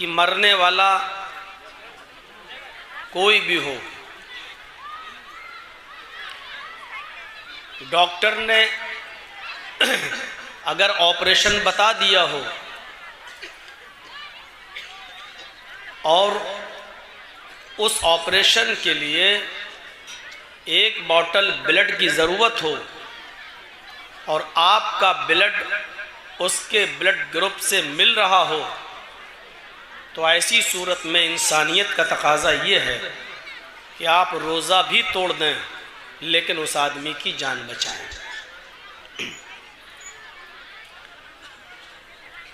कि मरने वाला कोई भी हो, डॉक्टर ने अगर ऑपरेशन बता दिया हो और उस ऑपरेशन के लिए एक बॉटल ब्लड की ज़रूरत हो और आपका ब्लड उसके ब्लड ग्रुप से मिल रहा हो, तो ऐसी सूरत में इंसानियत का तकाज़ा ये है कि आप रोज़ा भी तोड़ दें लेकिन उस आदमी की जान बचाएं।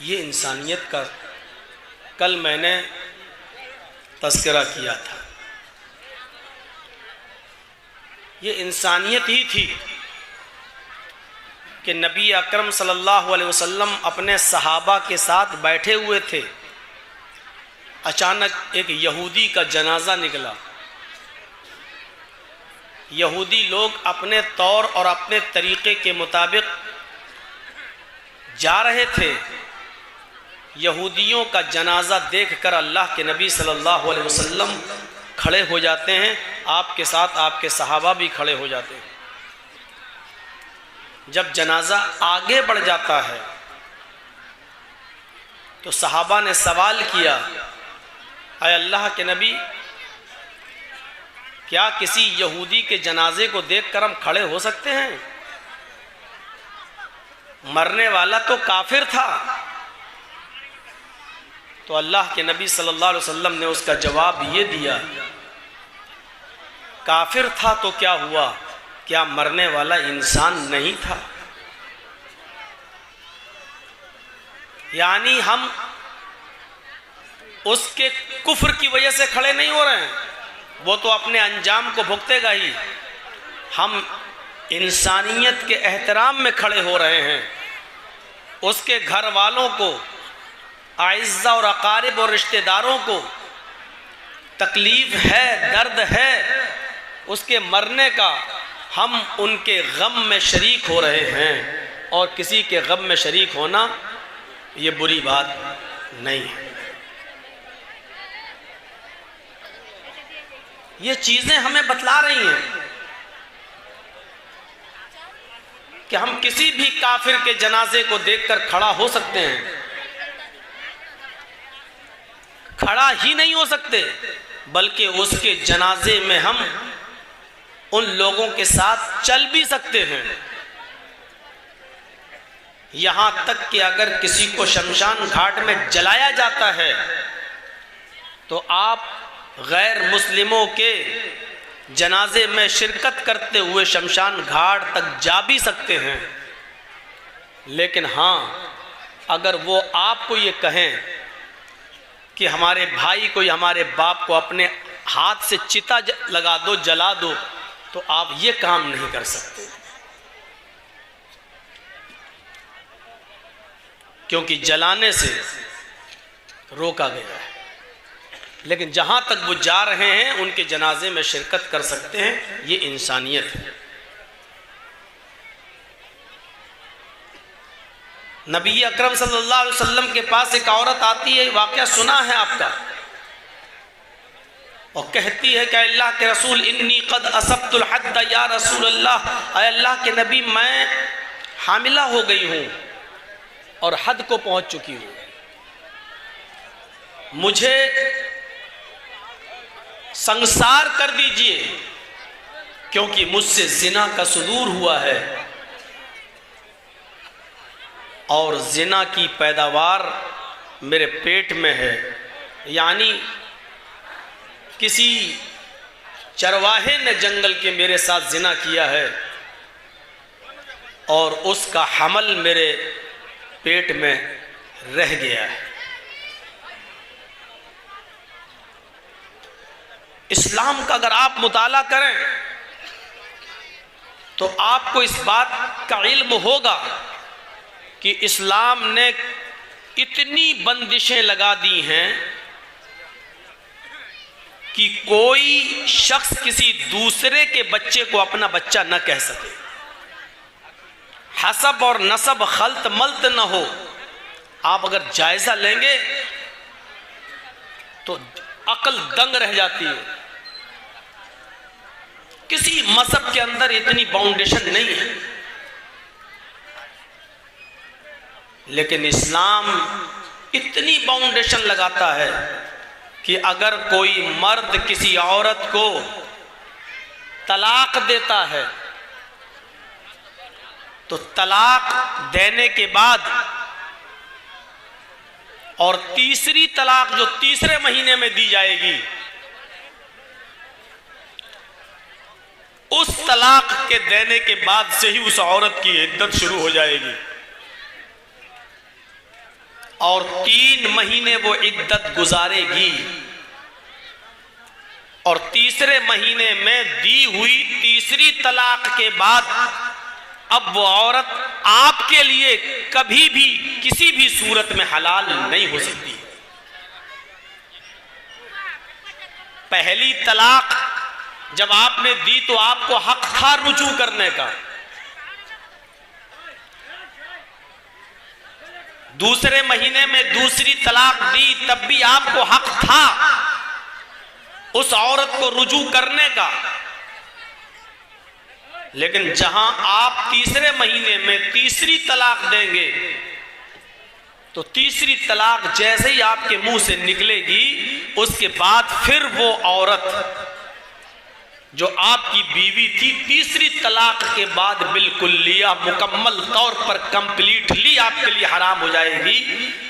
ये इंसानियत का कल मैंने तज़किरा किया था। ये इंसानियत ही थी कि नबी अकरम सल्लल्लाहु अलैहि वसल्लम अपने सहाबा के साथ बैठे हुए थे, अचानक एक यहूदी का जनाजा निकला। यहूदी लोग अपने तौर और अपने तरीक़े के मुताबिक जा रहे थे। यहूदियों का जनाजा देखकर अल्लाह के नबी सल्लल्लाहु अलैहि वसल्लम खड़े हो जाते हैं, आपके साथ आपके सहाबा भी खड़े हो जाते हैं। जब जनाजा आगे बढ़ जाता है तो सहाबा ने सवाल किया, अय अल्लाह के नबी, क्या किसी यहूदी के जनाजे को देखकर हम खड़े हो सकते हैं? मरने वाला तो काफिर था। तो अल्लाह के नबी सल्लल्लाहु अलैहि वसल्लम ने उसका जवाब ये दिया, काफिर था तो क्या हुआ, क्या मरने वाला इंसान नहीं था? यानी हम उसके कुफ्र की वजह से खड़े नहीं हो रहे हैं, वो तो अपने अंजाम को भुगतेगा ही। हम इंसानियत के एहतराम में खड़े हो रहे हैं। उसके घर वालों को, आइज़्ज़ा और अकारिब और रिश्तेदारों को तकलीफ़ है, दर्द है उसके मरने का, हम उनके गम में शरीक हो रहे हैं। और किसी के गम में शरीक होना ये बुरी बात नहीं है। ये चीज़ें हमें बतला रही हैं कि हम किसी भी काफिर के जनाजे को देखकर खड़ा हो सकते हैं। खड़ा ही नहीं हो सकते बल्कि उसके जनाजे में हम उन लोगों के साथ चल भी सकते हैं। यहां तक कि अगर किसी को शमशान घाट में जलाया जाता है तो आप गैर मुस्लिमों के जनाजे में शिरकत करते हुए शमशान घाट तक जा भी सकते हैं। लेकिन हाँ, अगर वो आपको ये कहें कि हमारे भाई को या हमारे बाप को अपने हाथ से चिता लगा दो, जला दो, तो आप ये काम नहीं कर सकते, क्योंकि जलाने से रोका गया है। लेकिन जहां तक वो जा रहे हैं उनके जनाजे में शिरकत कर सकते हैं। ये इंसानियत है। नबी अकरम सल्लल्लाहु अलैहि वसल्लम के पास एक औरत आती है, वाक़या सुना है आपका, और कहती है कि अल्लाह के रसूल, इन्नी क़द असब्तुल हद्द या रसूल अल्लाह, अल्लाह के नबी मैं हामिला हो गई हूँ और हद को पहुँच चुकी हूँ, मुझे संसार कर दीजिए क्योंकि मुझसे जिना का सुदूर हुआ है और जिना की पैदावार मेरे पेट में है। यानी किसी चरवाहे ने जंगल के मेरे साथ जिना किया है और उसका हमल मेरे पेट में रह गया है। इस्लाम का अगर आप मुताला करें तो आपको इस बात का इल्म होगा कि इस्लाम ने इतनी बंदिशें लगा दी हैं कि कोई शख्स किसी दूसरे के बच्चे को अपना बच्चा न कह सके, हसब और नसब खल्त मल्त न हो। आप अगर जायजा लेंगे तो अकल दंग रह जाती है। किसी मजहब के अंदर इतनी बाउंडेशन नहीं है, लेकिन इस्लाम इतनी बाउंडेशन लगाता है कि अगर कोई मर्द किसी औरत को तलाक देता है तो तलाक देने के बाद और तीसरी तलाक जो तीसरे महीने में दी जाएगी, उस तलाक के देने के बाद से ही उस औरत की इद्दत शुरू हो जाएगी और 3 महीने वो इद्दत गुजारेगी और तीसरे महीने में दी हुई तीसरी तलाक के बाद अब वो औरत आपके लिए कभी भी किसी भी सूरत में हलाल नहीं हो सकती। पहली तलाक जब आपने दी तो आपको हक था रुजू करने का, दूसरे महीने में दूसरी तलाक दी तब भी आपको हक था उस औरत को रुजू करने का, लेकिन जहां आप तीसरे महीने में तीसरी तलाक देंगे तो तीसरी तलाक जैसे ही आपके मुंह से निकलेगी उसके बाद फिर वो औरत जो आपकी बीवी थी तीसरी तलाक के बाद बिल्कुल लिया मुकम्मल तौर पर कंप्लीटली आपके लिए हराम हो जाएगी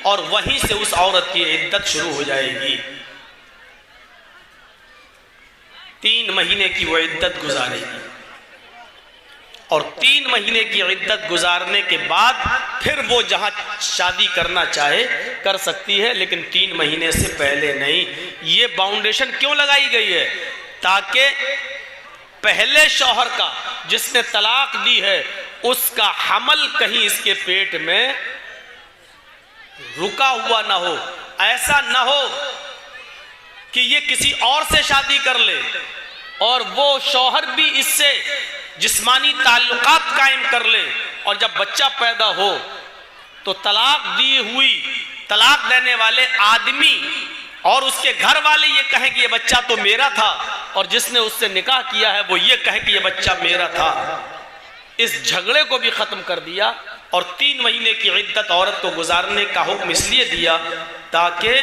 और वहीं से उस औरत की इद्दत शुरू हो जाएगी। 3 महीने की वो इद्दत गुजारेगी और 3 महीने की इद्दत गुजारने के बाद फिर वो जहां शादी करना चाहे कर सकती है, लेकिन 3 महीने से पहले नहीं। ये बाउंडेशन क्यों लगाई गई है? ताकि पहले शौहर का जिसने तलाक दी है उसका हमल कहीं इसके पेट में रुका हुआ ना हो। ऐसा ना हो कि ये किसी और से शादी कर ले और वो शौहर भी इससे जिस्मानी ताल्लुकात कायम कर ले और जब बच्चा पैदा हो तो तलाक दी हुई तलाक देने वाले आदमी और उसके घर वाले ये कहें कि ये बच्चा तो मेरा था और जिसने उससे निकाह किया है वो ये कहे कि ये बच्चा मेरा था। इस झगड़े को भी खत्म कर दिया और 3 महीने की इद्दत औरत को गुजारने का हुक्म इसलिए दिया ताकि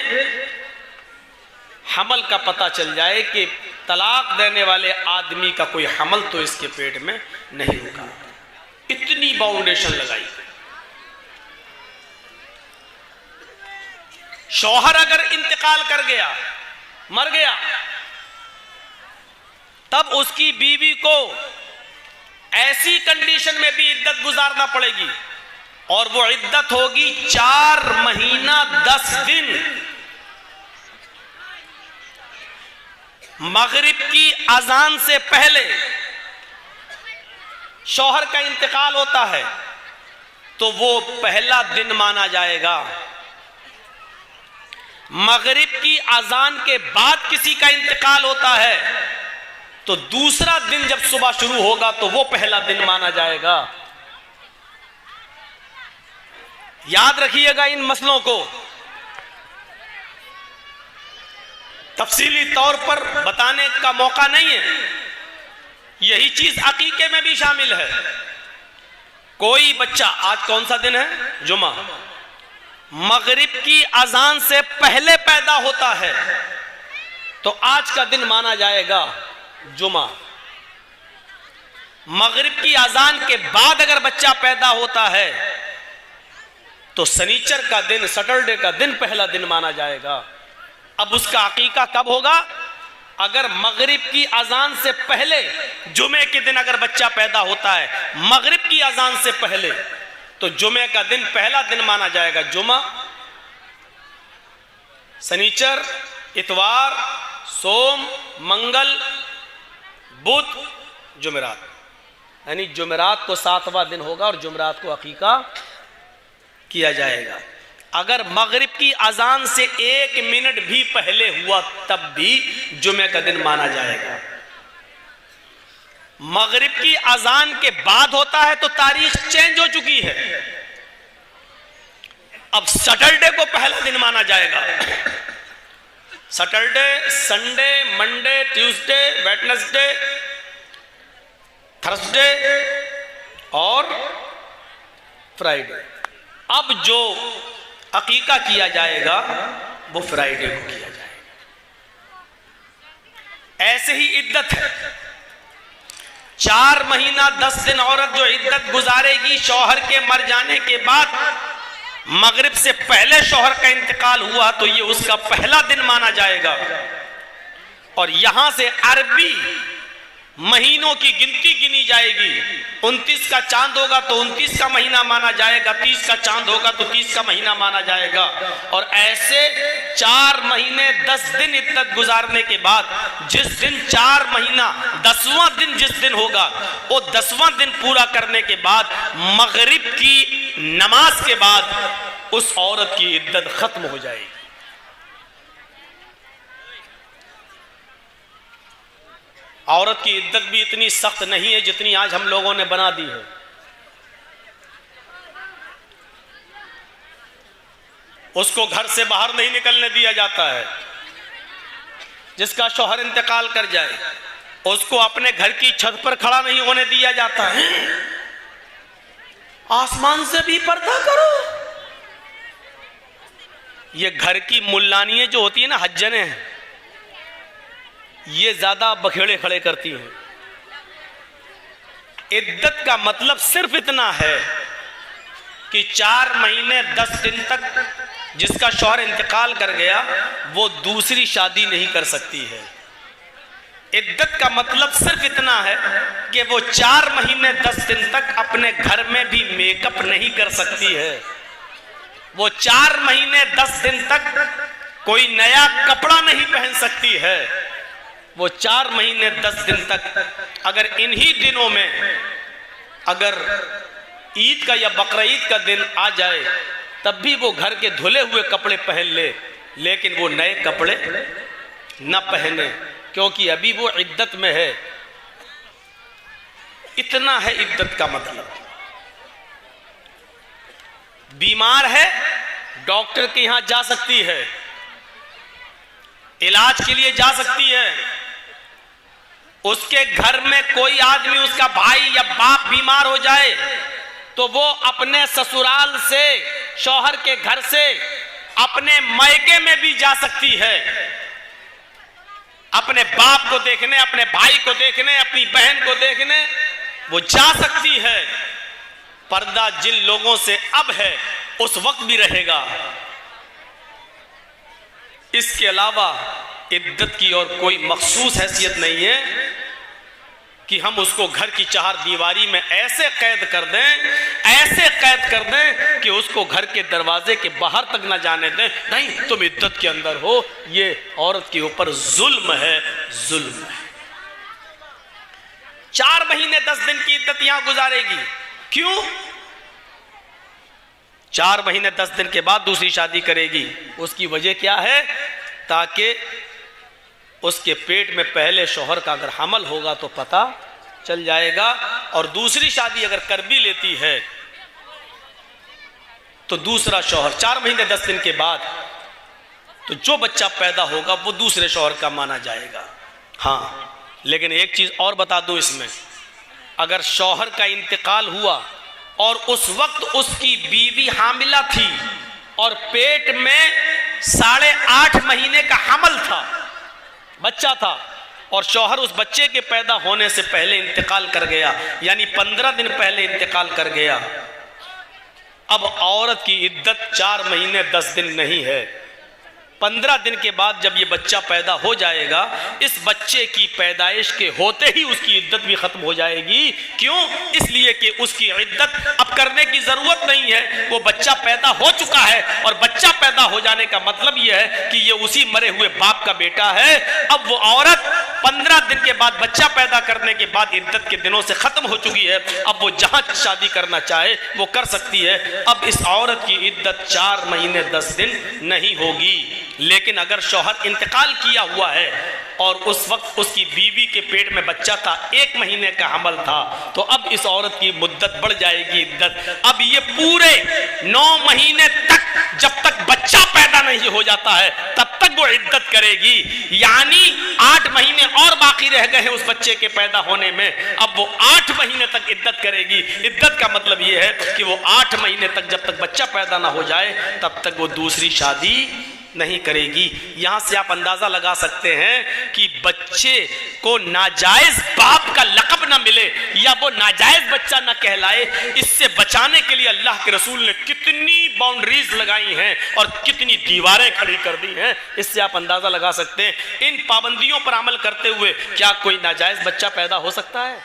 हमल का पता चल जाए कि तलाक देने वाले आदमी का कोई हमल तो इसके पेट में नहीं रुका। इतनी बाउंडेशन लगाई। शौहर अगर इंतकाल कर गया, मर गया, तब उसकी बीवी को ऐसी कंडीशन में भी इद्दत गुजारना पड़ेगी और वो इद्दत होगी 4 महीना 10 दिन। मगरिब की अजान से पहले शौहर का इंतकाल होता है तो वो पहला दिन माना जाएगा। मगरिब की अजान के बाद किसी का इंतकाल होता है तो दूसरा दिन जब सुबह शुरू होगा तो वो पहला दिन माना जाएगा। याद रखिएगा इन मसलों को। तफसीली तौर पर बताने का मौका नहीं है। यही चीज अकीके में भी शामिल है। कोई बच्चा, आज कौन सा दिन है? जुमा। मगरिब की अजान से पहले पैदा होता है तो आज का दिन माना जाएगा जुमा। मगरिब की अजान के बाद अगर बच्चा पैदा होता है तो शनिचर का दिन, सैटरडे का दिन पहला दिन माना जाएगा। अब उसका अकीका कब होगा? अगर मगरिब की अजान से पहले जुमे के दिन अगर बच्चा पैदा होता है, मगरिब की अजान से पहले, तो जुमे का दिन पहला दिन माना जाएगा जुमा। शनिचर, इतवार, सोम, मंगल, बुध, जुमेरात, यानी जुमेरात को 7वां दिन होगा और जुमेरात को अकीका किया जाएगा। अगर मगरिब की अजान से 1 मिनट भी पहले हुआ तब भी जुमे का दिन माना जाएगा। मगरिब की अजान के बाद होता है तो तारीख चेंज हो चुकी है, अब सैटरडे को पहला दिन माना जाएगा। Saturday, Sunday, Monday, Tuesday, Wednesday, Thursday और फ्राइडे। अब जो अकीका किया जाएगा वो फ्राइडे को किया जाएगा। ऐसे ही इद्दत है, 4 महीना 10 दिन औरत जो इद्दत गुजारेगी शौहर के मर जाने के बाद, मगरिब से पहले शौहर का इंतकाल हुआ तो ये उसका पहला दिन माना जाएगा। और यहां से अरबी महीनों की गिनती गिनी जाएगी। 29 का चांद होगा तो 29 का महीना माना जाएगा, 30 का चांद होगा तो 30 का महीना माना जाएगा। और ऐसे 4 महीने 10 दिन इद्दत गुजारने के बाद जिस दिन 4 महीना 10वां दिन जिस दिन होगा, वो 10वां दिन पूरा करने के बाद मगरिब की नमाज के बाद उस औरत की इद्दत खत्म हो जाएगी। औरत की इद्दत भी इतनी सख्त नहीं है जितनी आज हम लोगों ने बना दी है। उसको घर से बाहर नहीं निकलने दिया जाता है। जिसका शौहर इंतकाल कर जाए उसको अपने घर की छत पर खड़ा नहीं होने दिया जाता है। आसमान से भी पर्दा करो। ये घर की मुल्लानियां जो होती है ना, हज्जने, ये ज्यादा बखेड़े खड़े करती हैं। इद्दत का मतलब सिर्फ इतना है कि 4 महीने 10 दिन तक जिसका शौहर इंतकाल कर गया वो दूसरी शादी नहीं कर सकती है। इद्दत का मतलब सिर्फ इतना है कि वो 4 महीने 10 दिन तक अपने घर में भी मेकअप नहीं कर सकती है। वो 4 महीने 10 दिन तक कोई नया कपड़ा नहीं पहन सकती है। वो 4 महीने 10 दिन तक अगर इन्हीं दिनों में अगर ईद का या बकरा ईद का दिन आ जाए तब भी वो घर के धुले हुए कपड़े पहन ले, लेकिन वो नए कपड़े न पहने, क्योंकि अभी वो इद्दत में है। इतना है इद्दत का मतलब। बीमार है, डॉक्टर के यहां जा सकती है, इलाज के लिए जा सकती है। उसके घर में कोई आदमी, उसका भाई या बाप बीमार हो जाए तो वो अपने ससुराल से, शौहर के घर से अपने मायके में भी जा सकती है, अपने बाप को देखने, अपने भाई को देखने, अपनी बहन को देखने वो जा सकती है। पर्दा जिन लोगों से अब है उस वक्त भी रहेगा। इसके अलावा इद्दत की और कोई मखसूस हैसियत नहीं है कि हम उसको घर की 4 दीवारी में ऐसे कैद कर दें, ऐसे कैद कर दें कि उसको घर के दरवाजे के बाहर तक ना जाने दें। नहीं, तुम इद्दत के अंदर हो। ये औरत के ऊपर जुल्म है, जुल्म है। 4 महीने 10 दिन की इद्दत यहां गुजारेगी। क्यों? 4 महीने 10 दिन के बाद दूसरी शादी करेगी। उसकी वजह क्या है? ताकि उसके पेट में पहले शौहर का अगर हमल होगा तो पता चल जाएगा, और दूसरी शादी अगर कर भी लेती है तो दूसरा शौहर 4 महीने 10 दिन के बाद तो जो बच्चा पैदा होगा वो दूसरे शौहर का माना जाएगा। हाँ, लेकिन एक चीज और बता दूं इसमें, अगर शौहर का इंतकाल हुआ और उस वक्त उसकी बीवी हामिला थी और पेट में 8.5 महीने का हमल था, बच्चा था, और शौहर उस बच्चे के पैदा होने से पहले इंतकाल कर गया, यानी 15 दिन पहले इंतकाल कर गया, अब औरत की इद्दत 4 महीने 10 दिन नहीं है। 15 दिन के बाद जब ये बच्चा पैदा हो जाएगा, इस बच्चे की पैदाइश के होते ही उसकी इद्दत भी खत्म हो जाएगी। क्यों? इसलिए कि उसकी इद्दत अब करने की जरूरत नहीं है, वो बच्चा पैदा हो चुका है, और बच्चा पैदा हो जाने का मतलब यह है कि ये उसी मरे हुए बाप का बेटा है। अब वो औरत 15 दिन के बाद, बच्चा पैदा करने के बाद इद्दत के दिनों से खत्म हो चुकी है। अब वो जहां शादी करना चाहे वो कर सकती है। अब इस औरत की इद्दत 4 महीने 10 दिन नहीं होगी। लेकिन अगर शौहर इंतकाल किया हुआ है और उस वक्त उसकी बीवी के पेट में बच्चा था, 1 महीने का हमल था, तो अब इस औरत की मुद्दत बढ़ जाएगी, इद्दत। अब ये पूरे 9 महीने तक, जब तक तक बच्चा पैदा नहीं हो जाता है तब तक वो इद्दत करेगी। यानी 8 महीने और बाकी रह गए हैं उस बच्चे के पैदा होने में, अब वो 8 महीने तक इद्दत करेगी। इद्दत का मतलब ये है कि वो 8 महीने तक जब तक बच्चा पैदा ना हो जाए तब तक वो दूसरी शादी नहीं करेगी। यहां से आप अंदाजा लगा सकते हैं कि बच्चे को नाजायज बाप का लक़ब ना मिले या वो नाजायज बच्चा ना कहलाए, इससे बचाने के लिए अल्लाह के रसूल ने कितनी बाउंड्रीज लगाई हैं और कितनी दीवारें खड़ी कर दी हैं। इससे आप अंदाजा लगा सकते हैं इन पाबंदियों पर अमल करते हुए क्या कोई नाजायज बच्चा पैदा हो सकता है?